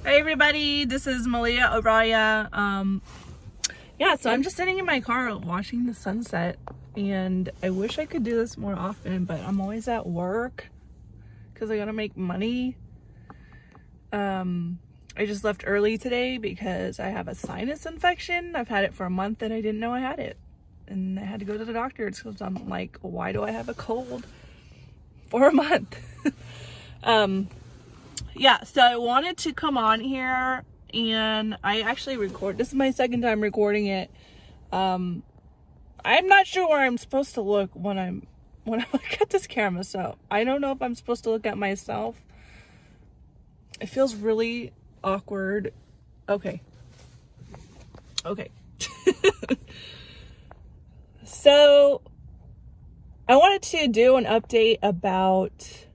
Hey everybody, this is Malia, Arrayah. Yeah, so I'm just sitting in my car watching the sunset, and I wish I could do this more often, but I'm always at work because I gotta make money. I just left early today because I have a sinus infection. I've had it for a month and I didn't know I had it, and I had to go to the doctor because I'm like, why do I have a cold for a month? Yeah, so I wanted to come on here, and I actually this is my second time recording it. I'm not sure where I'm supposed to look when I look at this camera, so I don't know if I'm supposed to look at myself. It feels really awkward. Okay. So I wanted to do an update about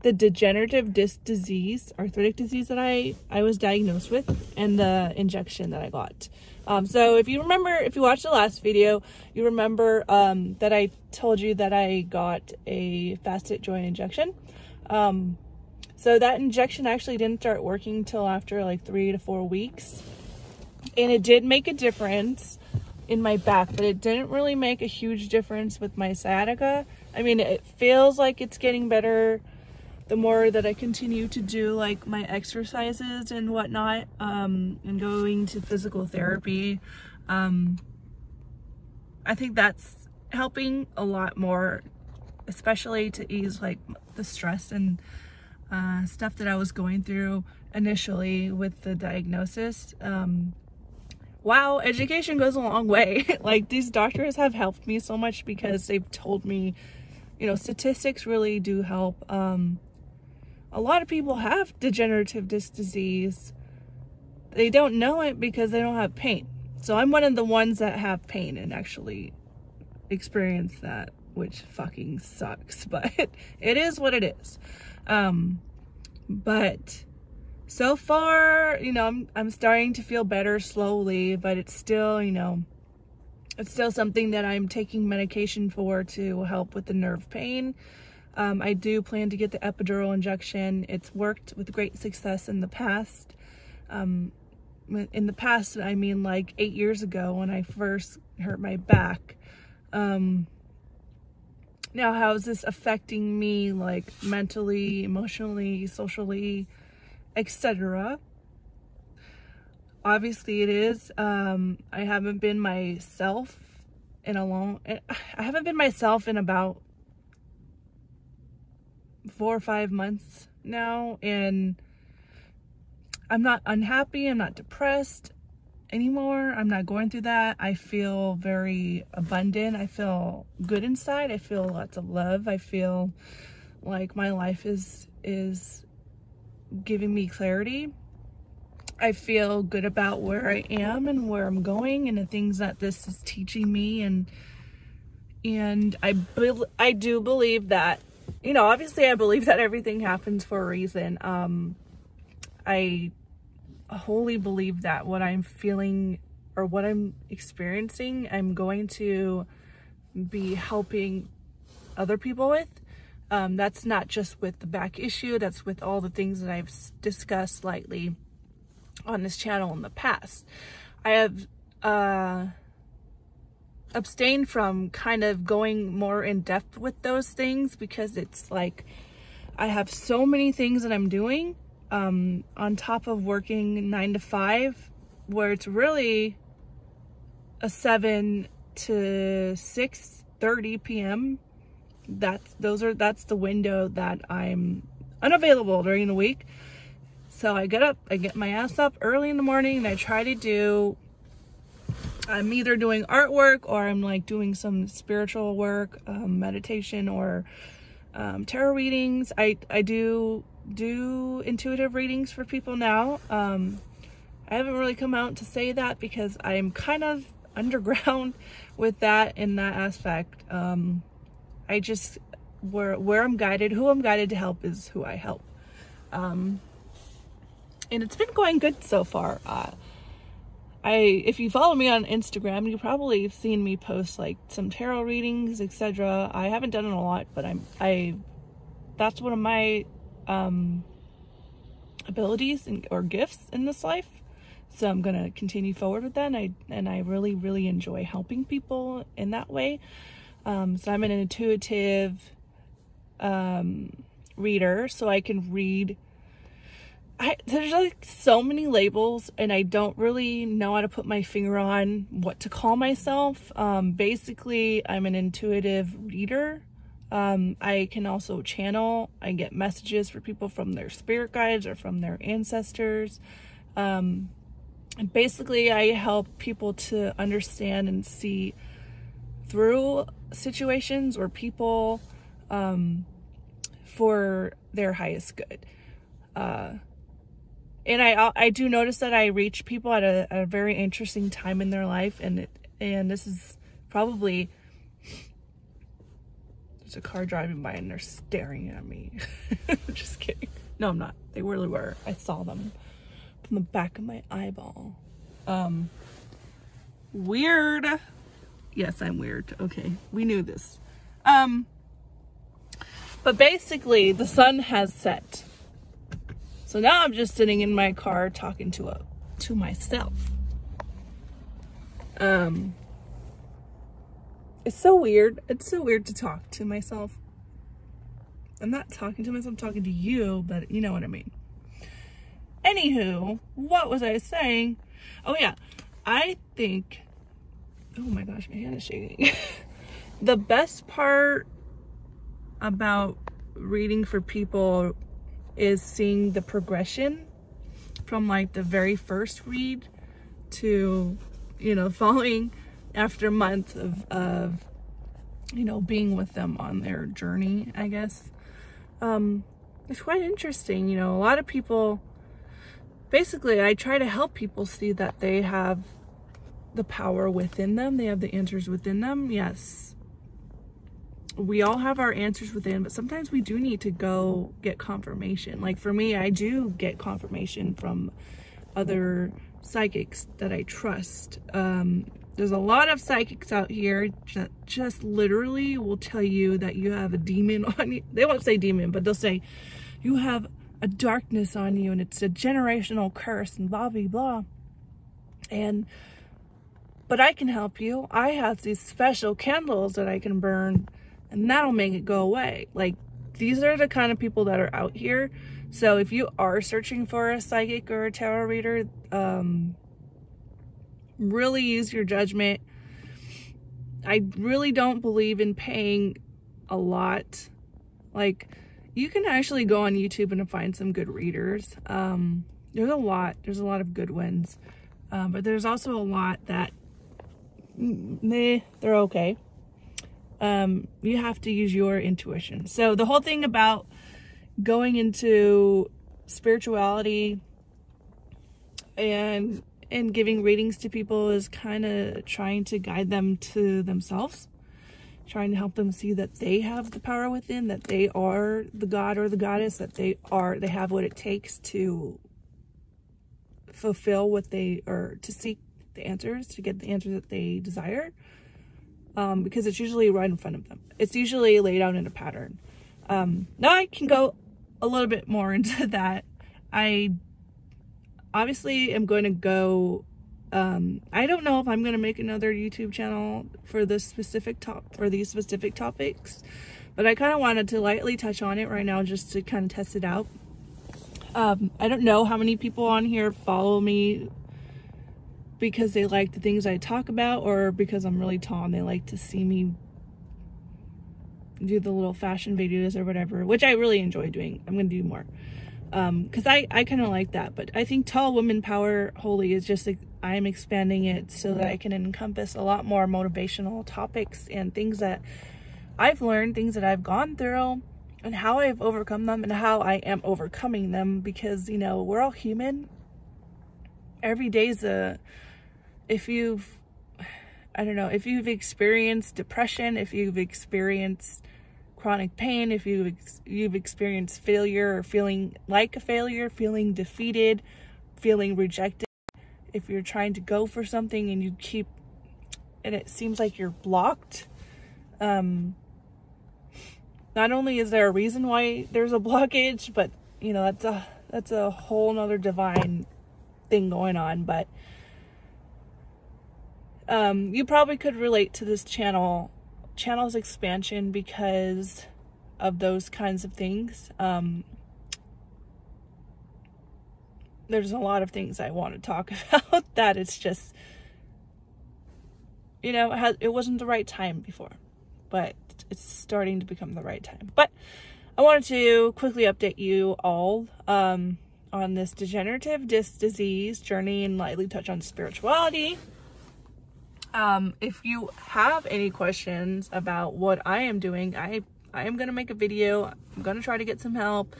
the degenerative disc disease, arthritic disease that I was diagnosed with, and the injection that I got. So if you watched the last video, you remember that I told you that I got a facet joint injection. So that injection actually didn't start working till after like 3 to 4 weeks. And it did make a difference in my back, but it didn't really make a huge difference with my sciatica. I mean, it feels like it's getting better the more that I continue to do like my exercises and whatnot, and going to physical therapy. I think that's helping a lot more, especially to ease like the stress and stuff that I was going through initially with the diagnosis. Wow, education goes a long way. Like, these doctors have helped me so much because they've told me, you know, statistics really do help. A lot of people have degenerative disc disease. They don't know it because they don't have pain. So I'm one of the ones that have pain and actually experience that, which fucking sucks, but it is what it is. But so far, you know, I'm starting to feel better slowly, but it's still, you know, it's still something that I'm taking medication for to help with the nerve pain. I do plan to get the epidural injection. It's worked with great success in the past. In the past, I mean like 8 years ago when I first hurt my back. Now, how is this affecting me, like mentally, emotionally, socially, etc.? Obviously it is. I haven't been myself in about 4 or 5 months now, and I'm not unhappy, I'm not depressed anymore. I'm not going through that. I feel very abundant. I feel good inside. I feel lots of love. I feel like my life is giving me clarity. I feel good about where I am and where I'm going and the things that this is teaching me, and I do believe that, you know, obviously I believe that everything happens for a reason. I wholly believe that what I'm feeling or what I'm experiencing, I'm going to be helping other people with. That's not just with the back issue, that's with all the things that I've discussed lightly on this channel in the past. I have abstained from kind of going more in depth with those things because it's like I have so many things that I'm doing on top of working 9 to 5, where it's really a 7 to 6:30 p.m. That's the window that I'm unavailable during the week. So I get up, I get my ass up early in the morning, and I try to do, I'm either doing artwork or I'm like doing some spiritual work, meditation, or tarot readings. I do intuitive readings for people now. I haven't really come out to say that because I'm kind of underground with that in that aspect. I just, where I'm guided, who I'm guided to help is who I help. And it's been going good so far. If you follow me on Instagram, you probably have seen me post like some tarot readings, etc. I haven't done it a lot, but that's one of my abilities or gifts in this life. So I'm going to continue forward with that. And I really, really enjoy helping people in that way. So I'm an intuitive reader, so I can read. There's like so many labels, and I don't really know how to put my finger on what to call myself. Basically, I'm an intuitive reader. I can also channel. I get messages for people from their spirit guides or from their ancestors. And basically, I help people to understand and see through situations or people for their highest good. And I do notice that I reach people at a very interesting time in their life, and this is probably, there's a car driving by and they're staring at me. Just kidding. No, I'm not. They really were. I saw them from the back of my eyeball. Weird. Yes, I'm weird. Okay, we knew this. But basically, the sun has set. So now I'm just sitting in my car talking to myself. It's so weird. It's so weird to talk to myself. I'm not talking to myself, I'm talking to you, but you know what I mean. Anywho, what was I saying? Oh yeah, I think, oh my gosh, my hand is shaking. The best part about reading for people is seeing the progression from like the very first read to, you know, following after months of you know, being with them on their journey, I guess. It's quite interesting. You know, a lot of people, basically I try to help people see that they have the power within them. They have the answers within them. Yes, we all have our answers within, but sometimes we do need to go get confirmation. Like for me, I do get confirmation from other psychics that I trust. There's a lot of psychics out here that just literally will tell you that you have a demon on you. They won't say demon, but they'll say you have a darkness on you and it's a generational curse and blah, blah, blah. But I can help you. I have these special candles that I can burn and that'll make it go away. Like, these are the kind of people that are out here. So if you are searching for a psychic or a tarot reader, really use your judgment. I really don't believe in paying a lot. Like, you can actually go on YouTube and find some good readers. There's a lot of good ones. But there's also a lot that, they're okay. You have to use your intuition. So the whole thing about going into spirituality and giving readings to people is kind of trying to guide them to themselves, trying to help them see that they have the power within, that they are the god or the goddess, that they have what it takes to fulfill what they, or to seek the answers, to get the answers that they desire. Because it's usually right in front of them. It's usually laid out in a pattern. Now I can go a little bit more into that. I obviously am going to go, I don't know if I'm going to make another YouTube channel for this specific these specific topics, but I kind of wanted to lightly touch on it right now just to kind of test it out. I don't know how many people on here follow me because they like the things I talk about, or because I'm really tall and they like to see me do the little fashion videos or whatever, which I really enjoy doing. I'm going to do more. Because I kind of like that. But I think Tall Women Power Holy is just like, I'm expanding it so that I can encompass a lot more motivational topics and things that I've learned, things that I've gone through, and how I've overcome them and how I am overcoming them. Because, you know, we're all human. Every day's if you've experienced depression, if you've experienced chronic pain, if you've experienced failure or feeling like a failure, feeling defeated, feeling rejected, if you're trying to go for something and and it seems like you're blocked, not only is there a reason why there's a blockage, but you know, that's that's a whole nother divine thing going on. But you probably could relate to this channel's expansion because of those kinds of things. There's a lot of things I want to talk about that it's just, you know, it wasn't the right time before, but it's starting to become the right time. But I wanted to quickly update you all on this degenerative disc disease journey and lightly touch on spirituality. If you have any questions about what I am doing, I am going to make a video. I'm going to try to get some help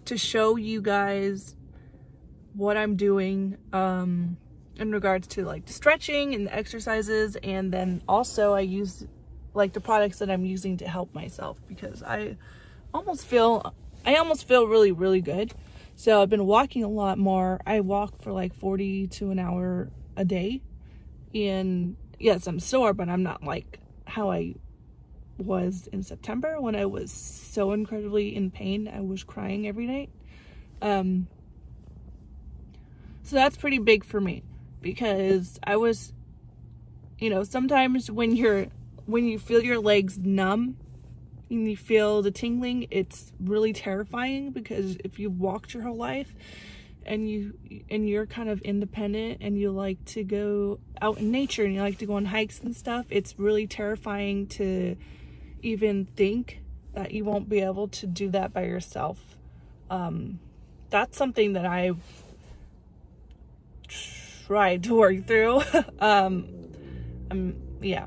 to show you guys what I'm doing in regards to like the stretching and the exercises, and then also I use like the products that I'm using to help myself, because I almost feel really, really good. So I've been walking a lot more. I walk for like 40 to an hour a day, and yes, I'm sore, but I'm not like how I was in September when I was so incredibly in pain. I was crying every night. So that's pretty big for me, because I was, you know, sometimes when you feel your legs numb and you feel the tingling, it's really terrifying, because if you've walked your whole life and you're kind of independent and you like to go out in nature and you like to go on hikes and stuff, it's really terrifying to even think that you won't be able to do that by yourself. That's something that I've tried to work through. Yeah,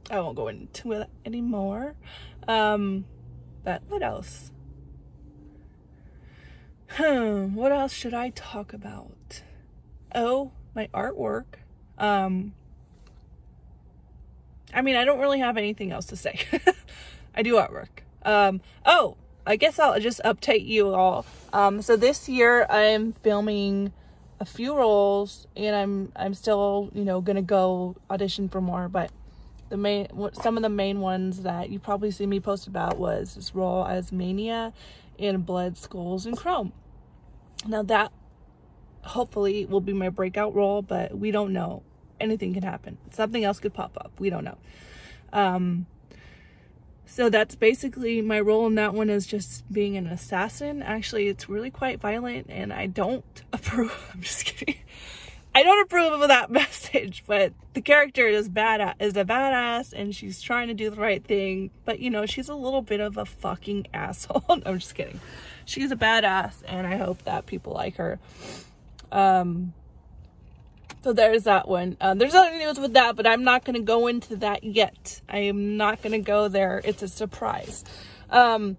I won't go into it anymore. But what else? What else should I talk about? Oh, my artwork. I mean, I don't really have anything else to say. I do artwork. Oh, I guess I'll just update you all. So this year I'm filming a few roles, and I'm still, you know, gonna go audition for more, but some of the main ones that you probably see me post about was this role as Malia in Blood, Skulls, and Chrome. Now that hopefully will be my breakout role, but we don't know. Anything can happen. Something else could pop up. We don't know. So that's basically my role in that one, is just being an assassin. Actually, it's really quite violent, and I don't approve. I'm just kidding. I don't approve of that message, but the character is a badass, and she's trying to do the right thing. But, you know, she's a little bit of a fucking asshole. No, I'm just kidding. She's a badass, and I hope that people like her. So there's that one. There's other news with that, but I'm not going to go into that yet. I am not going to go there. It's a surprise. And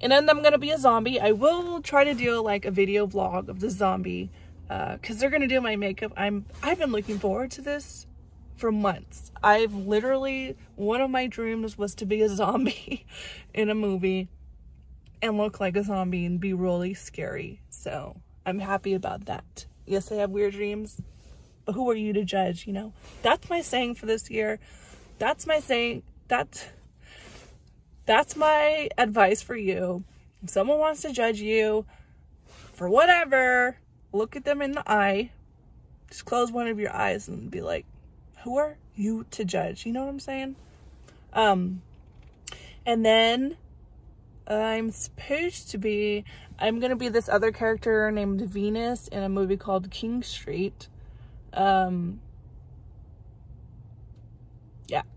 then I'm going to be a zombie. I will try to do like a video vlog of the zombie, because they're going to do my makeup. I've been looking forward to this for months. One of my dreams was to be a zombie in a movie and look like a zombie and be really scary. So I'm happy about that. Yes, I have weird dreams, but who are you to judge, you know? That's my saying for this year. That's my saying. That's my advice for you. If someone wants to judge you for whatever, look at them in the eye. Just close one of your eyes and be like, who are you to judge? You know what I'm saying? And then I'm gonna be this other character named Venus in a movie called King Street. Yeah,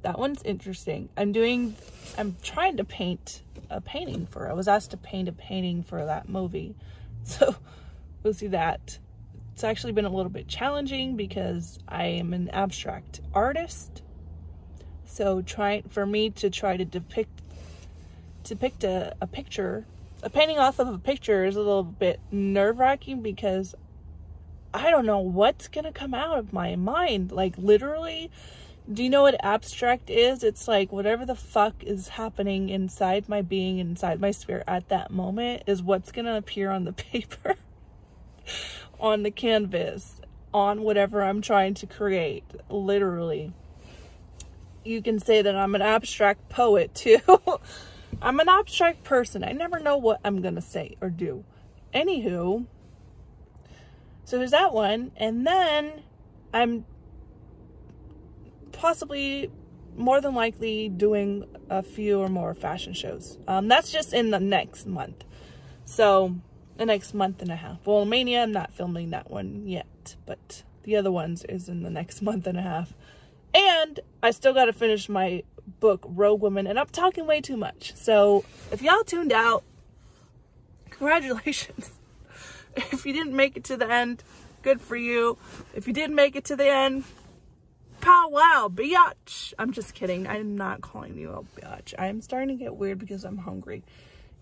that one's interesting. I was asked to paint a painting for that movie. So we'll see that. It's actually been a little bit challenging because I am an abstract artist. So for me to try to depict a picture, a painting off of a picture is a little bit nerve-wracking, because I don't know what's gonna come out of my mind. Like, literally, do you know what abstract is? It's like whatever the fuck is happening inside my being, inside my spirit at that moment is what's gonna appear on the paper, on the canvas, on whatever I'm trying to create. Literally. You can say that I'm an abstract poet too. I'm an abstract person. I never know what I'm gonna say or do. Anywho, so there's that one, and then I'm possibly, more than likely, doing a few or more fashion shows. That's just in the next month. So the next month and a half. Well, Mania, I'm not filming that one yet, but the other ones is in the next month and a half. And I still got to finish my book, Rogue Woman, and I'm talking way too much. So if y'all tuned out, congratulations. If you didn't make it to the end, good for you. If you did make it to the end, pow wow, biatch. I'm just kidding. I'm not calling you a biatch. I'm starting to get weird because I'm hungry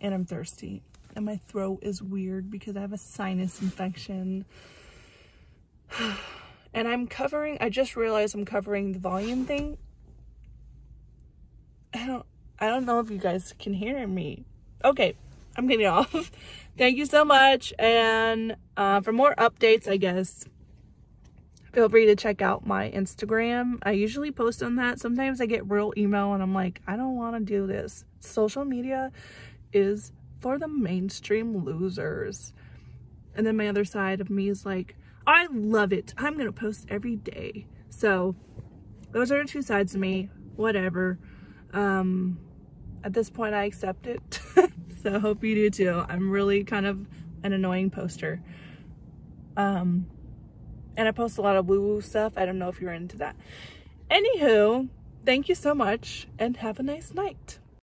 and I'm thirsty. And my throat is weird because I have a sinus infection. And I just realized I'm covering the volume thing. I don't know if you guys can hear me. Okay, I'm getting off. Thank you so much. And for more updates, I guess, feel free to check out my Instagram. I usually post on that. Sometimes I get real email and I'm like, I don't want to do this. Social media is for the mainstream losers. And then my other side of me is like, I love it. I'm going to post every day. So those are the two sides of me. Whatever. At this point, I accept it. So I hope you do too. I'm really kind of an annoying poster. And I post a lot of woo-woo stuff. I don't know if you're into that. Anywho, thank you so much and have a nice night.